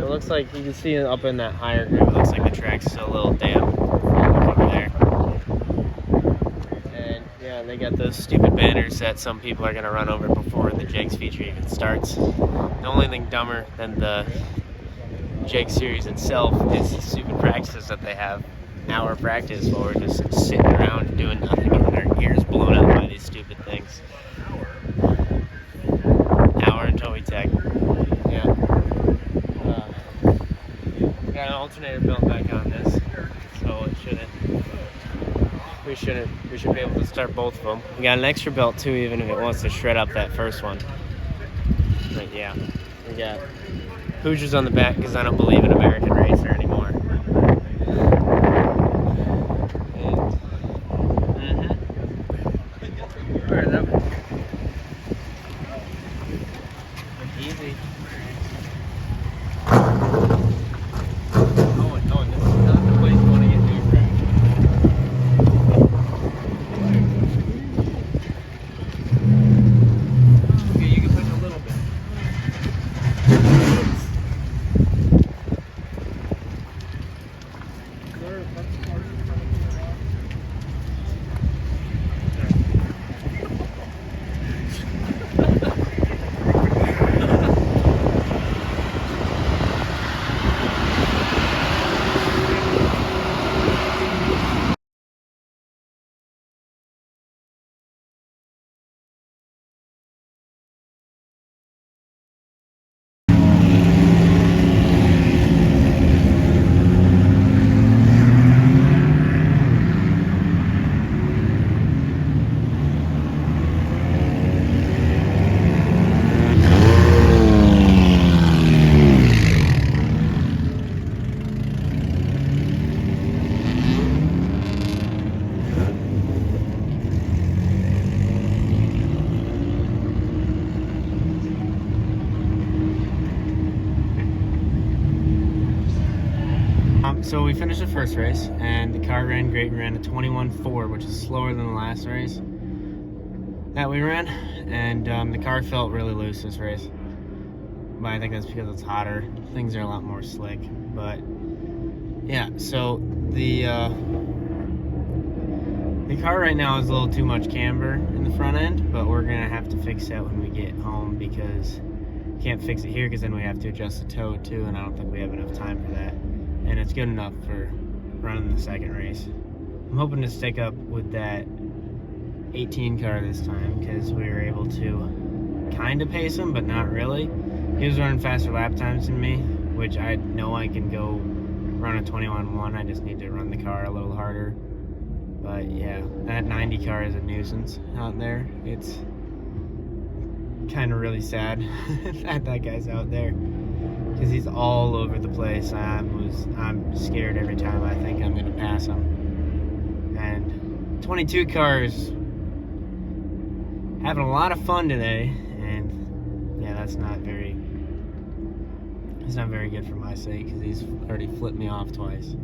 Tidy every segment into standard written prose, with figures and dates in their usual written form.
it looks like you can see it up in that higher groove. It looks like the track's still a little damp over there. And yeah, they got those stupid banners that some people are gonna run over before the Jakes feature even starts. The only thing dumber than the Jake series itself is the stupid practices that they have. Hour practice while we're just sitting around doing nothing, getting our ears blown out by these stupid things. Hour until we tech. Yeah. Got an alternator built back on this, so it shouldn't. We should be able to start both of them. We got an extra belt too, even if it wants to shred up that first one. But yeah, we got Hoosiers on the back because I don't believe in American Racer anymore. Where is that one? Easy. Oh, this is not the place you want to get new track. Okay, you can push a little bit. So we finished the first race, and the car ran great. We ran a 21.4, which is slower than the last race that we ran, and the car felt really loose this race. But I think that's because it's hotter. Things are a lot more slick. But yeah, so the car right now is a little too much camber in the front end, but we're gonna have to fix that when we get home because we can't fix it here because then we have to adjust the toe too, and I don't think we have enough time for that. And it's good enough for running the second race. I'm hoping to stick up with that 18 car this time because we were able to kind of pace him, but not really. He was running faster lap times than me, which I know I can go run a 21.1. I just need to run the car a little harder. But yeah, that 90 car is a nuisance out there. It's kind of really sad that guy's out there. Because he's all over the place. I'm scared every time I think I'm going to pass him. And 22 cars having a lot of fun today, and yeah, it's not very good for my sake because he's already flipped me off twice.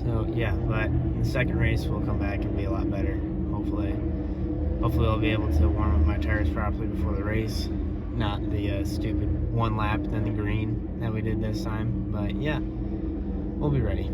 So yeah, but in the second race we'll come back and be a lot better. Hopefully I'll be able to warm up my tires properly before the race. Not the stupid one lap then the green that we did this time, but yeah, we'll be ready.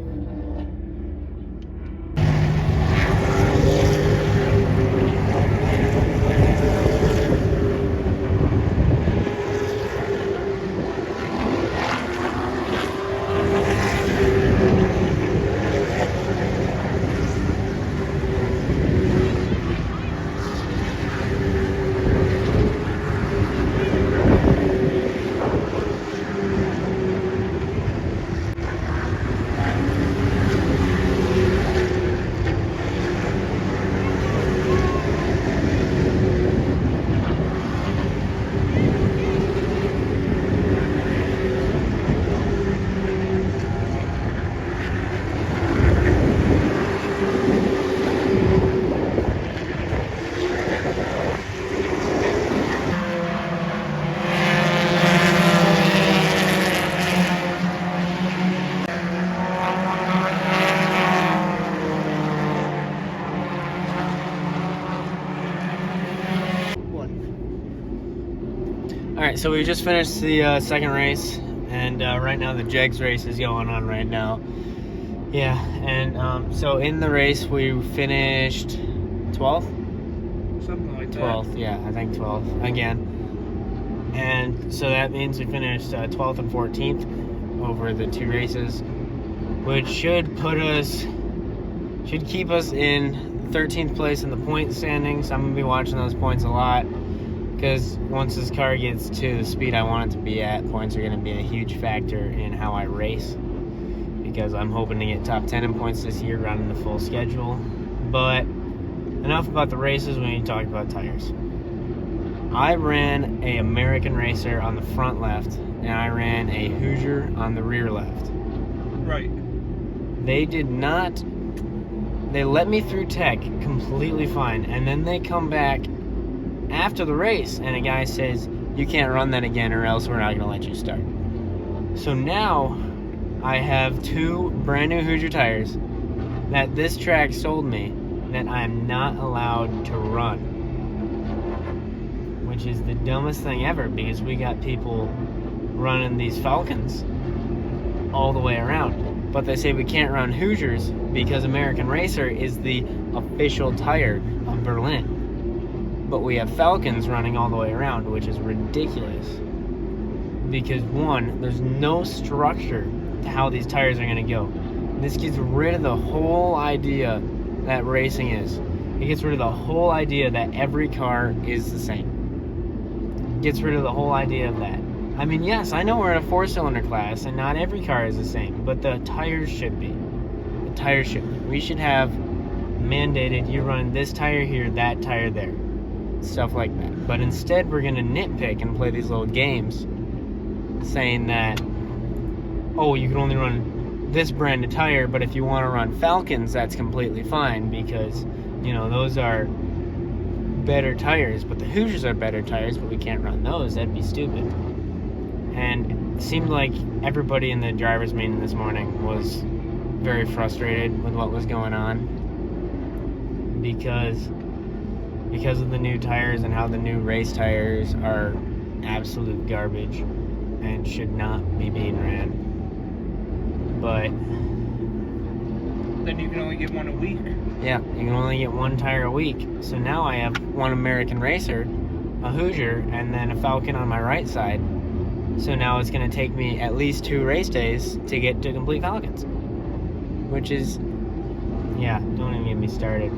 Alright, so we just finished the second race, And right now the Jegs race is going on right now. Yeah, and so in the race we finished 12th? Something like that. 12th, yeah, I think 12th again. And so that means we finished 12th and 14th over the 2 races, which should keep us in 13th place in the point standings. I'm going to be watching those points a lot because once this car gets to the speed I want it to be at, points are going to be a huge factor in how I race, because I'm hoping to get top 10 in points this year running the full schedule. But enough about the races, we need to talk about tires. I ran a American Racer on the front left, and I ran a Hoosier on the rear left. Right. They let me through tech completely fine, and then they come back after the race, and a guy says, you can't run that again or else we're not going to let you start. So now I have 2 brand new Hoosier tires that this track sold me that I'm not allowed to run, which is the dumbest thing ever, because we got people running these Falcons all the way around. But they say we can't run Hoosiers because American Racer is the official tire of Berlin. But we have Falcons running all the way around, which is ridiculous. Because one, there's no structure to how these tires are going to go. This gets rid of the whole idea that racing is. It gets rid of the whole idea that every car is the same. It gets rid of the whole idea of that. I mean, yes, I know we're in a 4-cylinder class and not every car is the same, but the tires should be. The tires should be. We should have mandated you run this tire here, that tire there. Stuff like that. But instead, we're going to nitpick and play these little games saying that, oh, you can only run this brand of tire, but if you want to run Falcons, that's completely fine because, you know, those are better tires, but the Hoosiers are better tires, but we can't run those. That'd be stupid. And it seemed like everybody in the driver's meeting this morning was very frustrated with what was going on because of the new tires and how the new race tires are absolute garbage and should not be being ran. But then you can only get one a week. Yeah, you can only get 1 tire a week. So now I have 1 American Racer, a Hoosier, and then a Falcon on my right side. So now it's going to take me at least 2 race days to get to complete Falcons. Which is, yeah, don't even get me started.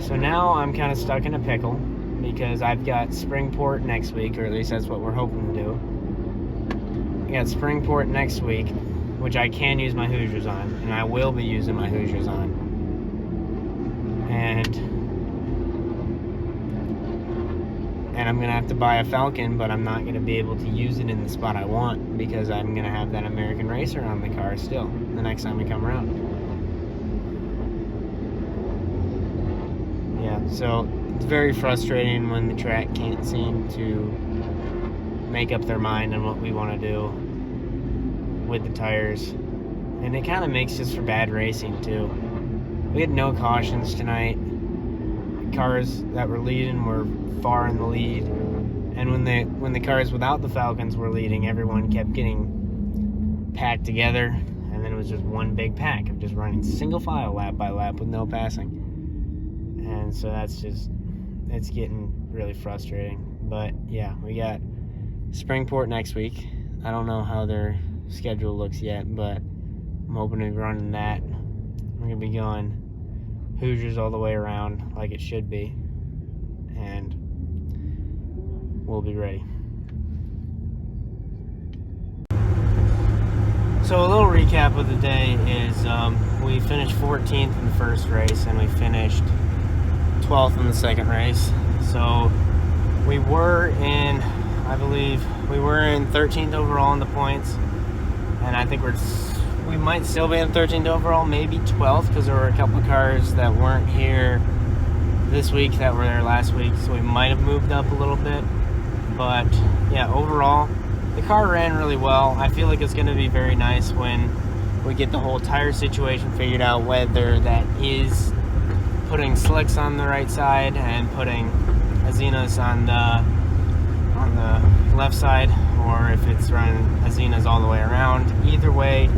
So now I'm kind of stuck in a pickle because I've got Springport next week, or at least that's what we're hoping to do. I got Springport next week, which I can use my Hoosiers on, and I will be using my Hoosiers on. And I'm going to have to buy a Falcon, but I'm not going to be able to use it in the spot I want because I'm going to have that American Racer on the car still the next time we come around. Yeah, so it's very frustrating when the track can't seem to make up their mind on what we want to do with the tires. And it kind of makes us for bad racing too. We had no cautions tonight. The cars that were leading were far in the lead, and when the cars without the Falcons were leading, everyone kept getting packed together, and then it was just one big pack of just running single file lap by lap with no passing. And so it's getting really frustrating. But yeah, we got Springport next week. I don't know how their schedule looks yet, but I'm hoping to be running that. We're gonna be going Hoosiers all the way around like it should be, and we'll be ready. So a little recap of the day is we finished 14th in the first race and we finished 12th in the second race. So we were in, I believe, we were in 13th overall in the points, and I think we might still be in 13th overall, maybe 12th, because there were a couple of cars that weren't here this week that were there last week, so we might have moved up a little bit. But yeah, overall, the car ran really well. I feel like it's going to be very nice when we get the whole tire situation figured out, whether that is putting slicks on the right side and putting Azinas on the left side, or if it's running Azenas all the way around. Either way,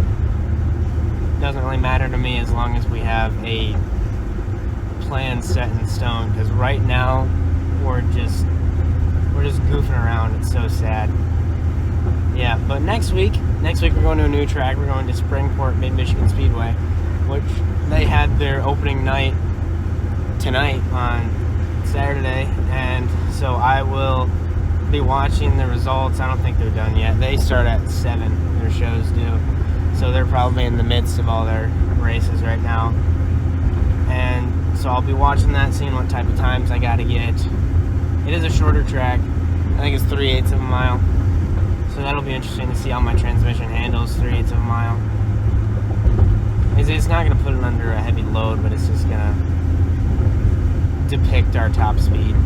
doesn't really matter to me as long as we have a plan set in stone, because right now we're just goofing around. It's so sad. Yeah, but next week we're going to a new track. We're going to Springport Mid-Michigan Speedway, which they had their opening night tonight on Saturday, and so I will be watching the results. I don't think they're done yet. They start at 7, their shows do, so they're probably in the midst of all their races right now, and so I'll be watching that, seeing what type of times I gotta get. It is a shorter track. I think it's 3/8 of a mile, so that'll be interesting to see how my transmission handles 3/8 of a mile. It's not going to put it under a heavy load, but it's just going to depict our top speed.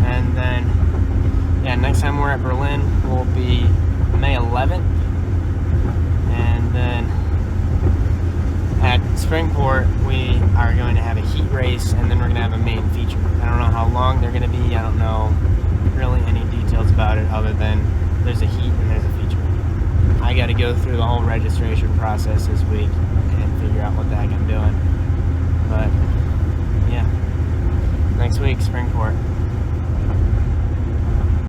And then, yeah, next time we're at Berlin will be May 11th. And then at Springport, we are going to have a heat race, and then we're going to have a main feature. I don't know how long they're going to be. I don't know really any details about it other than there's a heat and there's a feature. I got to go through the whole registration process this week and figure out what the heck I'm doing. But, yeah. Next week, Springport.